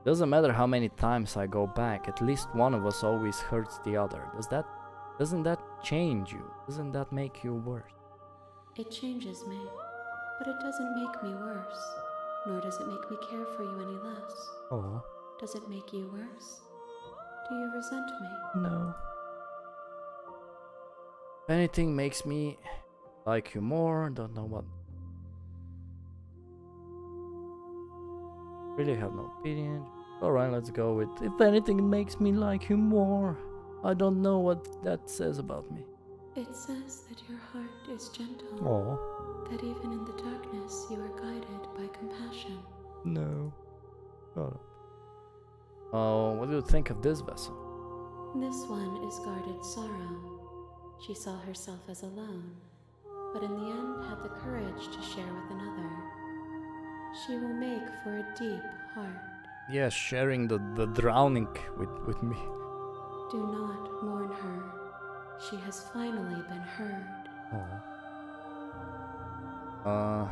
Doesn't matter how many times I go back, at least one of us always hurts the other. Doesn't that change you? Doesn't that make you worse? It changes me, but it doesn't make me worse, nor does it make me care for you any less. Oh. Does it make you worse? Do you resent me? No. If anything makes me like you more, don't know what. Really have no opinion. Alright, let's go with if anything makes me like you more. I don't know what that says about me. It says that your heart is gentle. Oh. That even in the darkness you are guided by compassion. No. Oh, what do you think of this vessel? This one is guarded sorrow. She saw herself as alone, but in the end had the courage to share with another. She will make for a deep heart. Yes, sharing the drowning with me. Do not mourn her. She has finally been heard. Oh.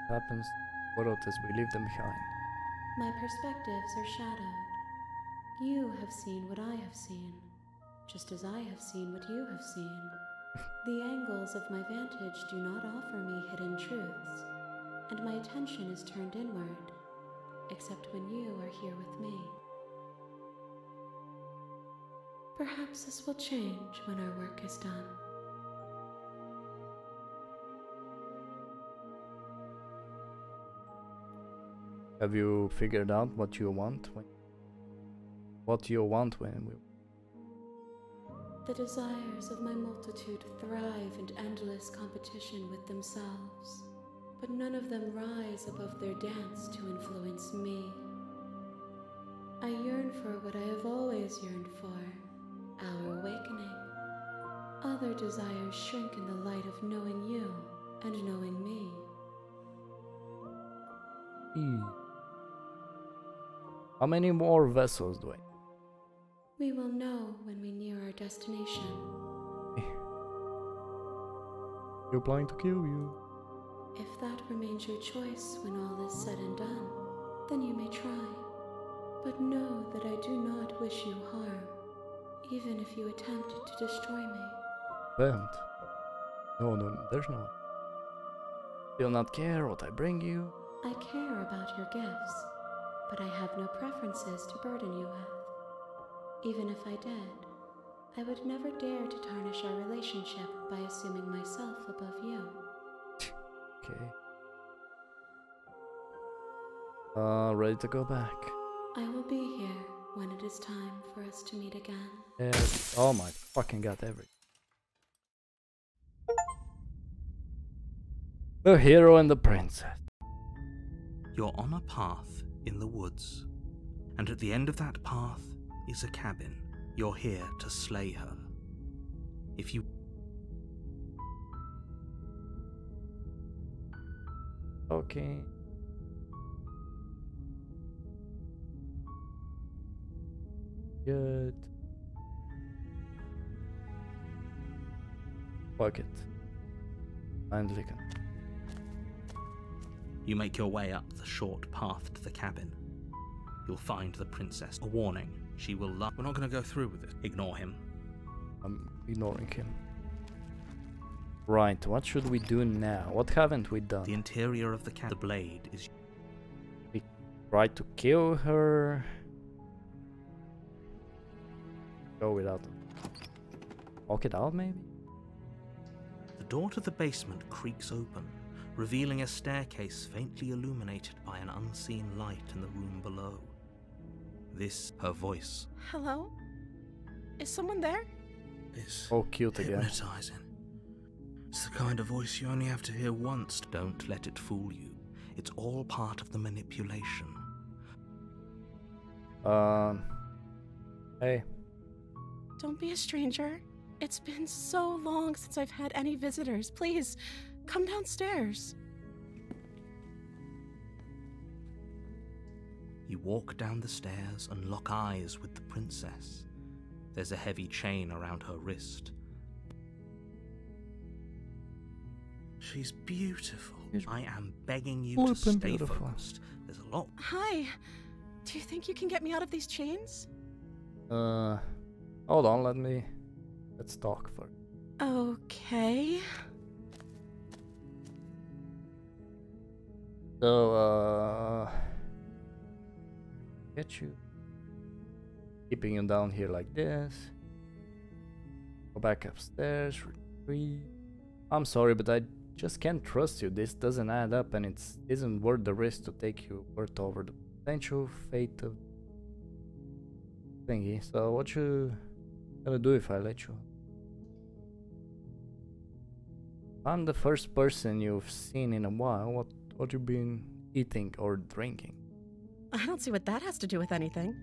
Happens. What else is we leave them behind? My perspectives are shadowed. You have seen what I have seen, just as I have seen what you have seen. The angles of my vantage do not offer me hidden truths, and my attention is turned inward, except when you are here with me. Perhaps this will change when our work is done. Have you figured out what you want when we... The desires of my multitude thrive in endless competition with themselves, but none of them rise above their dance to influence me. I yearn for what I have always yearned for, our awakening. Other desires shrink in the light of knowing you and knowing me. How many more vessels do I need? We will know when we near our destination. You're planning to kill you. If that remains your choice when all is said and done, then you may try. But know that I do not wish you harm, even if you attempt to destroy me. Attempt? No, there's no. You'll not care what I bring you. I care about your gifts, but I have no preferences to burden you with. Even if I did, I would never dare to tarnish our relationship by assuming myself above you. Okay. Ready to go back. I will be here when it is time for us to meet again. Yes. Oh my fucking god, everything. The hero and the princess. You're on a path in the woods, and at the end of that path is a cabin. You're here to slay her. If you... Okay. Good. Fuck it. I'm clicking. You make your way up the short path to the cabin. You'll find the princess. A warning, she will love... We're not going to go through with it. Ignore him. I'm ignoring him. Right, what should we do now? What haven't we done? The interior of the cabin. The blade is... We tried to kill her. Go without them. Walk it out, maybe? The door to the basement creaks open, revealing a staircase faintly illuminated by an unseen light in the room below. This, her voice. Hello? Is someone there? Is Oh, cute again. hypnotizing. It's the kind of voice you only have to hear once. Don't let it fool you. It's all part of the manipulation. Hey. Don't be a stranger. It's been so long since I've had any visitors. Please, come downstairs. You walk down the stairs and lock eyes with the princess. There's a heavy chain around her wrist. She's beautiful. She's I am begging you to flippin' stay beautiful. focused. There's a lot. Hi. Do you think you can get me out of these chains? Hold on, let's talk first. Okay. So, get you. Keeping you down here like this. Go back upstairs, retreat. I'm sorry, but I just can't trust you. This doesn't add up and it isn't worth the risk to take you worth over the potential fate of thingy. So what you gonna do if I let you? I'm the first person you've seen in a while. What you been eating or drinking? I don't see what that has to do with anything.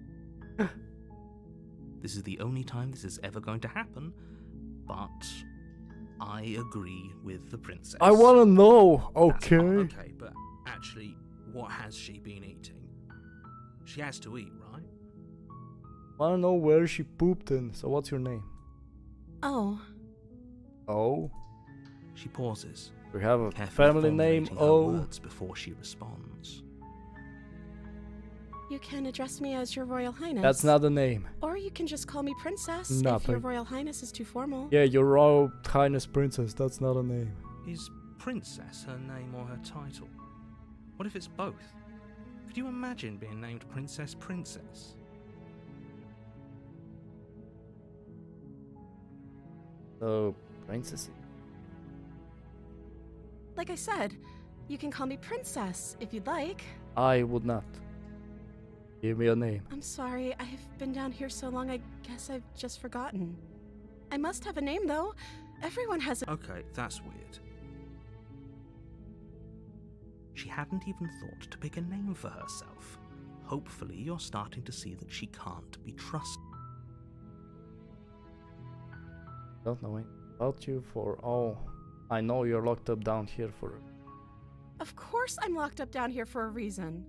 This is the only time this is ever going to happen, but I agree with the princess. I wanna know. That's Okay. fine, okay, but actually, what has she been eating? She has to eat, right? Wanna know where she pooped in. So what's your name? Oh, Oh, She pauses, we have a carefully family name. formulating her Oh, words before she responds. you can address me as Your Royal Highness. that's not a name. Or you can just call me Princess if Nothing. Your Royal Highness is too formal. Yeah, your Royal Highness Princess. That's not a name. Is princess her name or her title? What if it's both? Could you imagine being named Princess Princess? So, princess. Like I said, you can call me Princess if you'd like. I would not. Give me a name. I'm sorry, I've been down here so long I guess I've just forgotten. I must have a name though. Everyone has a— Okay, that's weird. She hadn't even thought to pick a name for herself. Hopefully, you're starting to see that she can't be trusted. Don't know anything about you for all. I know you're locked up down here for. Of course I'm locked up down here for a reason.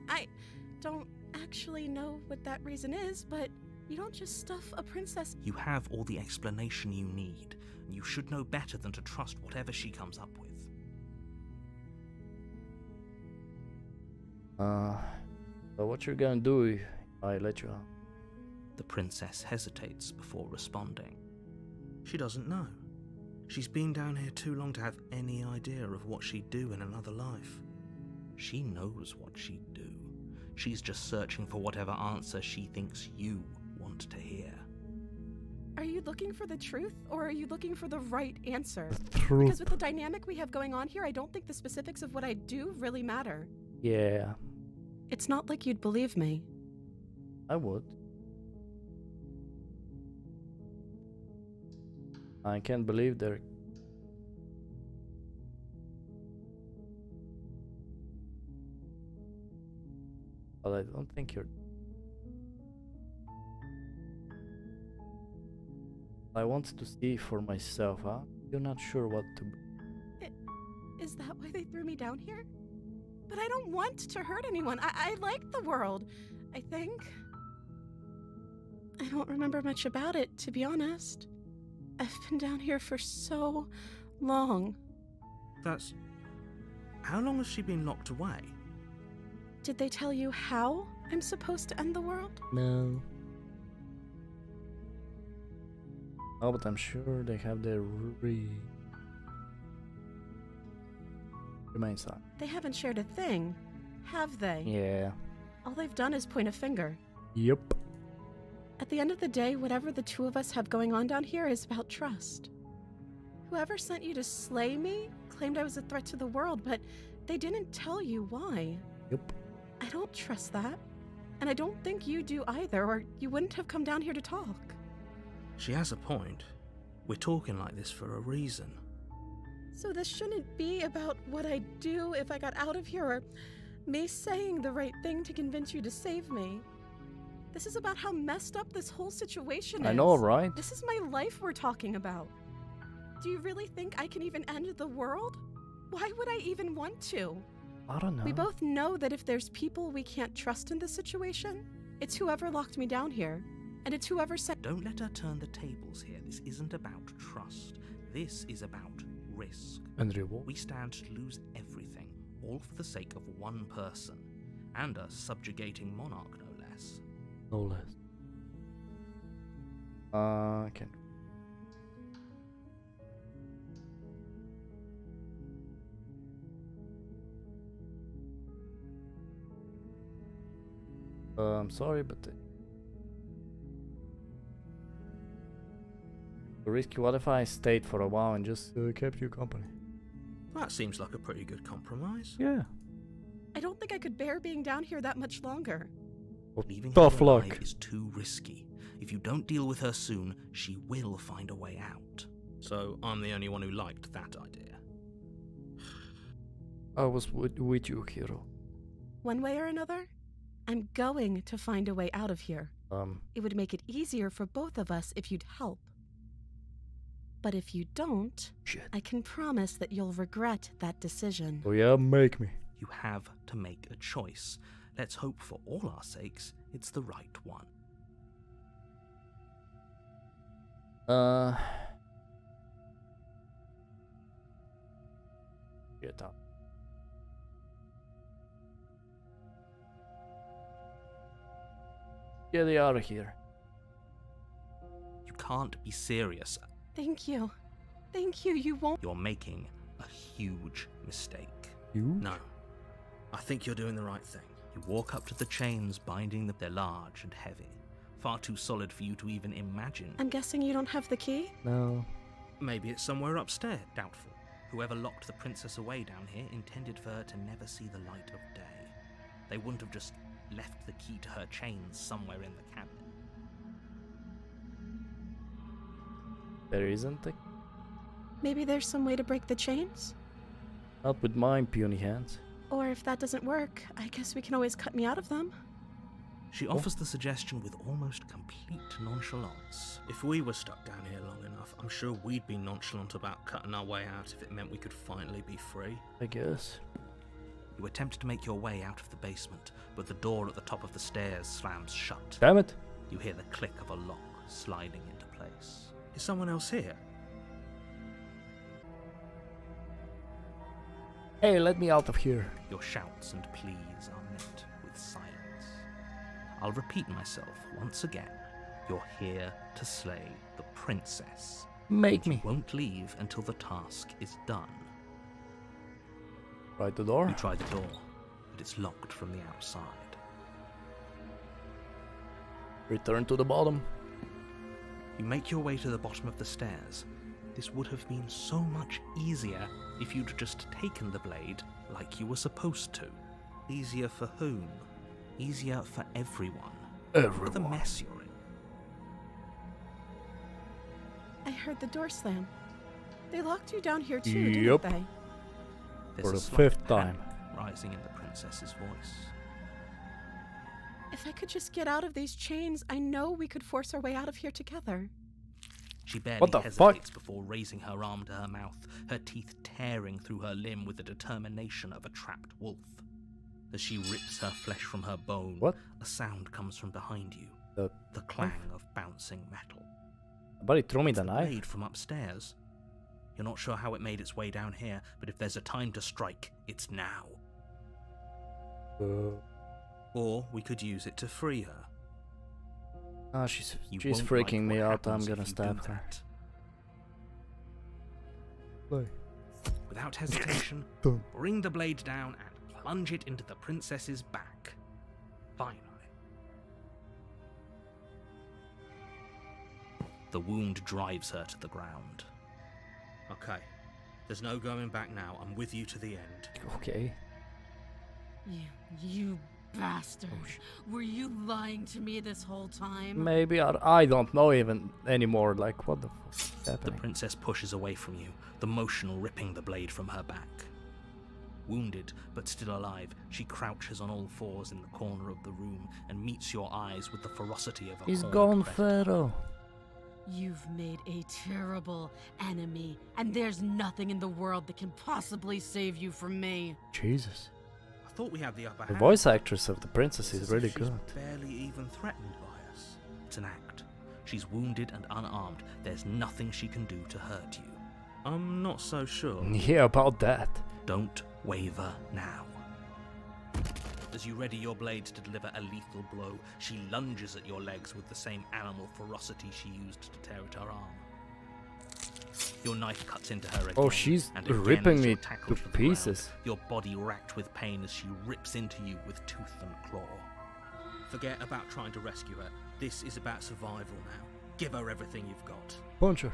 I don't actually know what that reason is, but you don't just stuff a princess. You have all the explanation you need, and you should know better than to trust whatever she comes up with. So what you're gonna do if I let you out? The princess hesitates before responding. She doesn't know. She's been down here too long to have any idea of what she'd do in another life. She knows what she'd do. She's just searching for whatever answer she thinks you want to hear. Are you looking for the truth, or are you looking for the right answer? Truth. Because with the dynamic we have going on here, I don't think the specifics of what I do really matter. Yeah, It's not like you'd believe me. I would. I can't believe they're. But I don't think you're. I want to see for myself, huh? You're not sure what to. Is that why they threw me down here? But I don't want to hurt anyone. I like the world, I think. I don't remember much about it, to be honest. I've been down here for so long. That's... How long has she been locked away? Did they tell you how I'm supposed to end the world? No. Oh, but I'm sure they have their remain side. They haven't shared a thing, have they? Yeah. All they've done is point a finger. Yep. At the end of the day, whatever the two of us have going on down here is about trust. Whoever sent you to slay me claimed I was a threat to the world, but they didn't tell you why. Yep. I don't trust that. And I don't think you do either, or you wouldn't have come down here to talk. She has a point. We're talking like this for a reason. So this shouldn't be about what I'd do if I got out of here, or me saying the right thing to convince you to save me. This is about how messed up this whole situation is. I know, right? This is my life we're talking about. Do you really think I can even end the world? Why would I even want to? I don't know. We both know that if there's people we can't trust in this situation, it's whoever locked me down here. And it's whoever sent— Don't let her turn the tables here. This isn't about trust. This is about risk. And reward. We stand to lose everything, all for the sake of one person, and a subjugating monarch, no less. No less. Can't. I'm sorry, but risky. What if I stayed for a while and just kept you company? That seems like a pretty good compromise. Yeah. I don't think I could bear being down here that much longer. Well, Leaving tough her luck. alive is too risky. If you don't deal with her soon, she will find a way out. So I'm the only one who liked that idea. I was with you, Hero. One way or another, I'm going to find a way out of here. It would make it easier for both of us if you'd help. But if you don't, Shit. I can promise that you'll regret that decision. Oh yeah, make me. You have to make a choice. Let's hope for all our sakes it's the right one. Get up. Get it out of here. You can't be serious. Thank you. Thank you, you won't. You're making a huge mistake. You? No. I think you're doing the right thing. You walk up to the chains binding them. They're large and heavy. Far too solid for you to even imagine. I'm guessing you don't have the key? No. Maybe it's somewhere upstairs. Doubtful. Whoever locked the princess away down here intended for her to never see the light of day. They wouldn't have just left the key to her chains somewhere in the cabinet. There isn't a... Maybe there's some way to break the chains? Not with my puny hands. Or if that doesn't work, I guess we can always cut me out of them. She offers the suggestion with almost complete nonchalance. If we were stuck down here long enough, I'm sure we'd be nonchalant about cutting our way out if it meant we could finally be free. I guess. You attempt to make your way out of the basement, but the door at the top of the stairs slams shut. Damn it. You hear the click of a lock sliding into place. Is someone else here? Hey, let me out of here. Your shouts and pleas are met with silence. I'll repeat myself once again. You're here to slay the princess. Make You me. won't leave until the task is done. Right the door. You try the door, but it's locked from the outside. Return to the bottom. You make your way to the bottom of the stairs. This would have been so much easier if you'd just taken the blade like you were supposed to. Easier for whom? Easier for everyone. Look at the Everyone. mess you're in. I heard the door slam. They locked you down here too, Yup. didn't they? There's For a the slight fifth panic time. rising in the princess's voice. If I could just get out of these chains, I know we could force our way out of here together. She barely What the hesitates before raising her arm to her mouth, her teeth tearing through her limb with the determination of a trapped wolf. As she rips her flesh from her bone, What? a sound comes from behind you, The the clang of bouncing metal. Buddy threw me the The knife. blade from upstairs. You're not sure how it made its way down here, but if there's a time to strike, it's now. Or we could use it to free her. Ah, she's You freaking won't like me what out. I'm happens if gonna you stab do her. that. Play. Without hesitation, Boom. bring the blade down and plunge it into the princess's back. Finally. The wound drives her to the ground. Okay. There's no going back now. I'm with you to the end. Okay. You bastard. Were you lying to me this whole time? Maybe I don't know even anymore. Like, what the fuck is The happening? princess pushes away from you, the motion ripping the blade from her back. Wounded, but still alive, she crouches on all fours in the corner of the room and meets your eyes with the ferocity of a He's horned gone, predator. Pharaoh. You've made a terrible enemy, and there's nothing in the world that can possibly save you from me. Jesus. I thought we had the upper The hand. voice actress of the princess It's is as if really she's good. barely even threatened by us. It's an act. She's wounded and unarmed. There's nothing she can do to hurt you. I'm not so sure. Yeah, about that. Don't waver now. As you ready your blade to deliver a lethal blow, she lunges at your legs with the same animal ferocity she used to tear at her arm. Your knife cuts into her again. Oh, she's and again ripping as me you're tackled to the ground, pieces. your body racked with pain as she rips into you with tooth and claw. Forget about trying to rescue her. This is about survival now. Give her everything you've got. Punch her.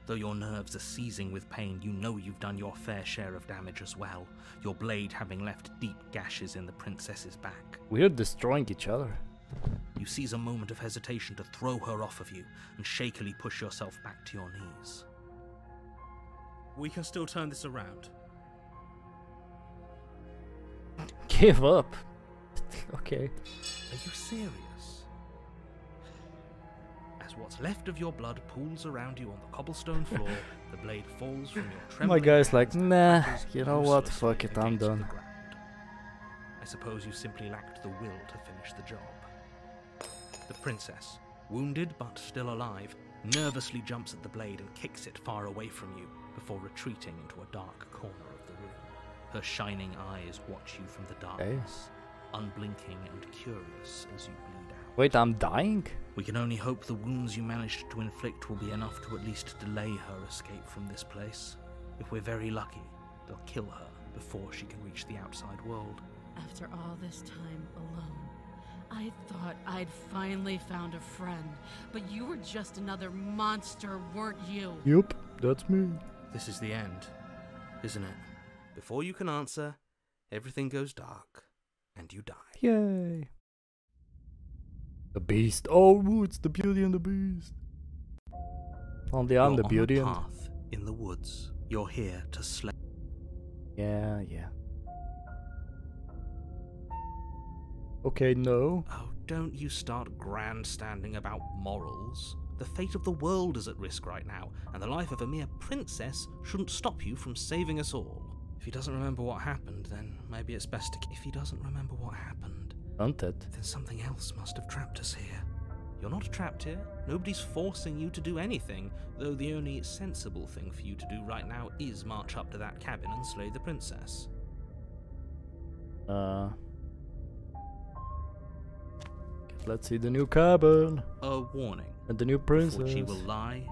Though your nerves are seizing with pain, you know you've done your fair share of damage as well, your blade having left deep gashes in the princess's back. We're destroying each other. You seize a moment of hesitation to throw her off of you and shakily push yourself back to your knees. We can still turn this around. Give up. Okay. Are you serious? As what's left of your blood pools around you on the cobblestone floor, the blade falls from your trembling My guy's like, hands and nah, crashes you know what, uselessly fuck it, I'm against the done. ground. I suppose you simply lacked the will to finish the job. The princess, wounded but still alive, nervously jumps at the blade and kicks it far away from you before retreating into a dark corner of the room. Her shining eyes watch you from the darkness, unblinking and curious as you bleed out. Wait, I'm dying? We can only hope the wounds you managed to inflict will be enough to at least delay her escape from this place. If we're very lucky, they'll kill her before she can reach the outside world. After all this time alone, I thought I'd finally found a friend, but you were just another monster, weren't you? Yup, that's me. This is the end, isn't it? Before you can answer, everything goes dark, and you die. Yay. The Beast. Oh, it's the Beauty and the Beast. Only I'm the You're Beauty on a and... path in the woods. You're here to slay. Yeah. Okay, no. Oh, don't you start grandstanding about morals. The fate of the world is at risk right now, and the life of a mere princess shouldn't stop you from saving us all. If he doesn't remember what happened, then maybe it's best to... If he doesn't remember what happened, Hunted. then something else must have trapped us here. You're not trapped here. Nobody's forcing you to do anything, though the only sensible thing for you to do right now is march up to that cabin and slay the princess. Let's see the new cabin. A warning. And the new Before princess. she will lie,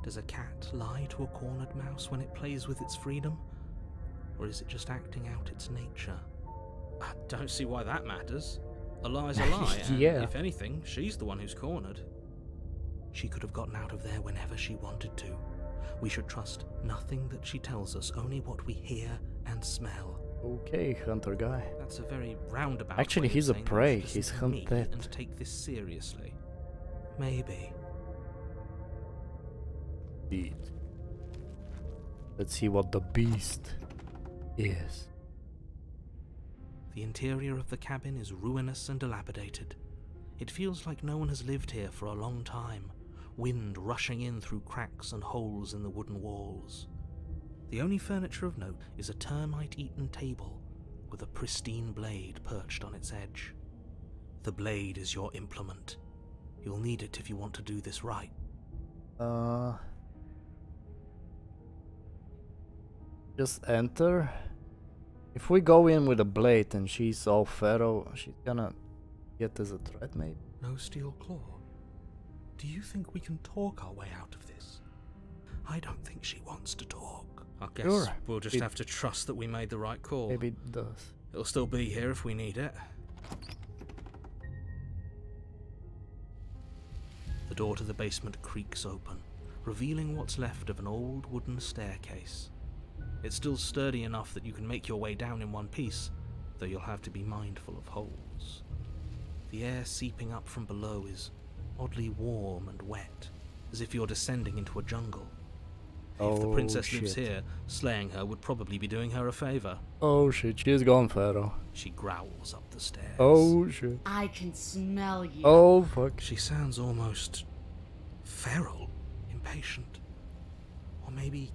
does a cat lie to a cornered mouse when it plays with its freedom? Or is it just acting out its nature? I don't see why that matters. A lie's a lie, and Yeah. if anything, she's the one who's cornered. She could have gotten out of there whenever she wanted to. We should trust nothing that she tells us, only what we hear and smell. Okay, hunter guy. That's a very roundabout Actually, way of he's a saying that prey. you should He's listen to me hunted. and take this seriously. Maybe. Indeed. Let's see what the beast is. The interior of the cabin is ruinous and dilapidated. It feels like no one has lived here for a long time, wind rushing in through cracks and holes in the wooden walls. The only furniture of note is a termite-eaten table with a pristine blade perched on its edge. The blade is your implement. You'll need it if you want to do this right. Just enter. If we go in with a blade and she's all pharaoh, she's gonna get as a threat, maybe. No steel claw. Do you think we can talk our way out of this? I don't think she wants to talk. I guess Sure. we'll just It- have to trust that we made the right call. Maybe it does. It'll still be here if we need it. The door to the basement creaks open, revealing what's left of an old wooden staircase. It's still sturdy enough that you can make your way down in one piece, though you'll have to be mindful of holes. The air seeping up from below is oddly warm and wet, as if you're descending into a jungle. If the princess lives shit. here, slaying her would probably be doing her a favor. Oh shit, she's gone pharaoh. She growls up the stairs. Oh shit. I can smell you. Oh fuck. She sounds almost feral, impatient, or maybe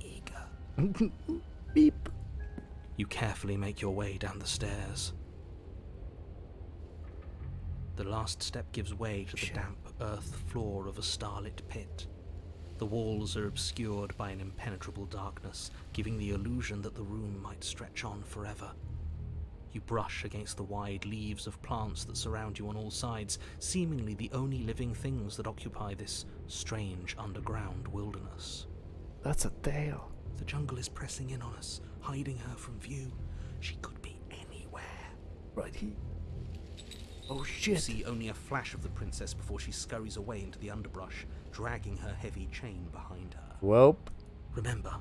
eager. Beep. You carefully make your way down the stairs. The last step gives way to the Shit. damp earth floor of a starlit pit. The walls are obscured by an impenetrable darkness, giving the illusion that the room might stretch on forever. You brush against the wide leaves of plants that surround you on all sides, seemingly the only living things that occupy this strange underground wilderness. That's a tail. The jungle is pressing in on us, hiding her from view. She could be anywhere. Right here. Oh You shit. see only a flash of the princess before she scurries away into the underbrush, dragging her heavy chain behind her. Welp. Remember,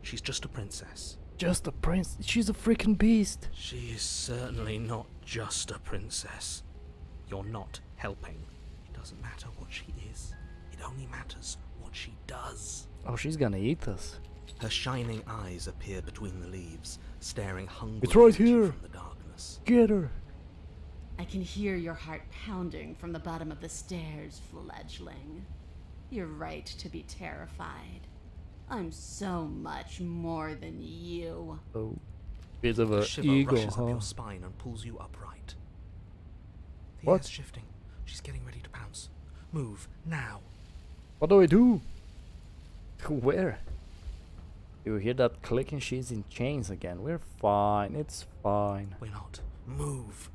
she's just a princess. Just a prince. She's a freaking beast. She is certainly not just a princess. You're not helping. It doesn't matter what she is. It only matters what she does. Oh, she's gonna eat us. Her shining eyes appear between the leaves, staring hungrily It's right at you here. from the darkness. Get her. I can hear your heart pounding from the bottom of the stairs, fledgling. You're right to be terrified. I'm so much more than you. Oh. Bit of A a shiver ego, rushes up huh? your spine and pulls you upright. The What? air's shifting. She's getting ready to pounce. Move, now. What do I do? Where? You hear that clicking? She's in chains again. We're fine. It's fine. We're not. Move.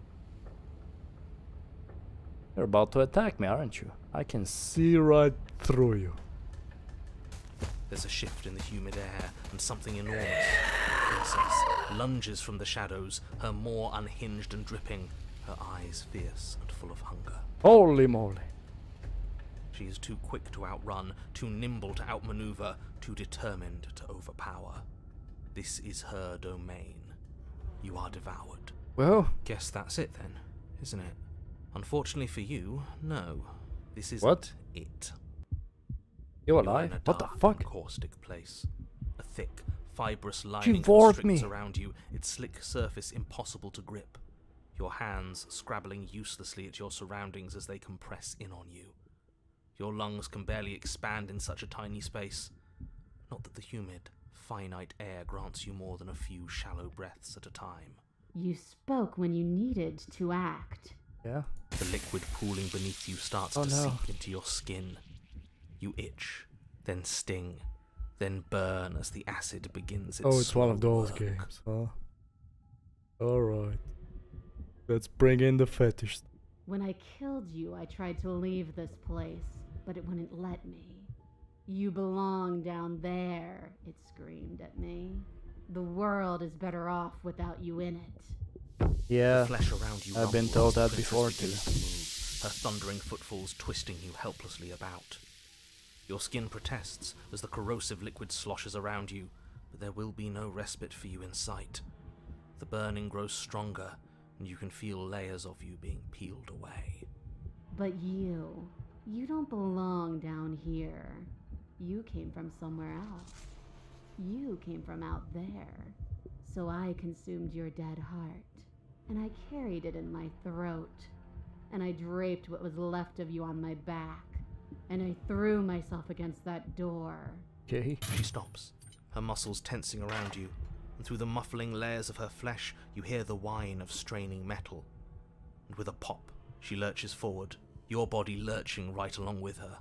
You're about to attack me, aren't you? I can see right through you. There's a shift in the humid air, and something enormous. The princess lunges from the shadows, her maw unhinged and dripping, her eyes fierce and full of hunger. Holy moly. She is too quick to outrun, too nimble to outmaneuver, too determined to overpower. This is her domain. You are devoured. Well, Guess that's it then, isn't it? Unfortunately for you, no. This isn't What? it. you're You are in alive? a What the dark fuck? and caustic place. A thick, fibrous lining warped constricts me. around you, its slick surface impossible to grip. Your hands scrabbling uselessly at your surroundings as they compress in on you. Your lungs can barely expand in such a tiny space. Not that the humid, finite air grants you more than a few shallow breaths at a time. You spoke when you needed to act. Yeah. The liquid pooling beneath you starts Oh to no. seep into your skin. You itch, then sting, then burn as the acid begins its Oh, it's one of slow those work. games, huh? Alright. Let's bring in the fetish. When I killed you, I tried to leave this place, but it wouldn't let me. You belong down there, it screamed at me. The world is better off without you in it. Yeah. The flesh around you I've been rumbles told as the that princess before begins too. to move, her thundering footfalls twisting you helplessly about. Your skin protests as the corrosive liquid sloshes around you, but there will be no respite for you in sight. The burning grows stronger, and you can feel layers of you being peeled away. But you don't belong down here. You came from somewhere else. You came from out there. So I consumed your dead heart, and I carried it in my throat, and I draped what was left of you on my back, and I threw myself against that door. Okay. She stops, her muscles tensing around you, and through the muffling layers of her flesh you hear the whine of straining metal. And with a pop, she lurches forward, your body lurching right along with her.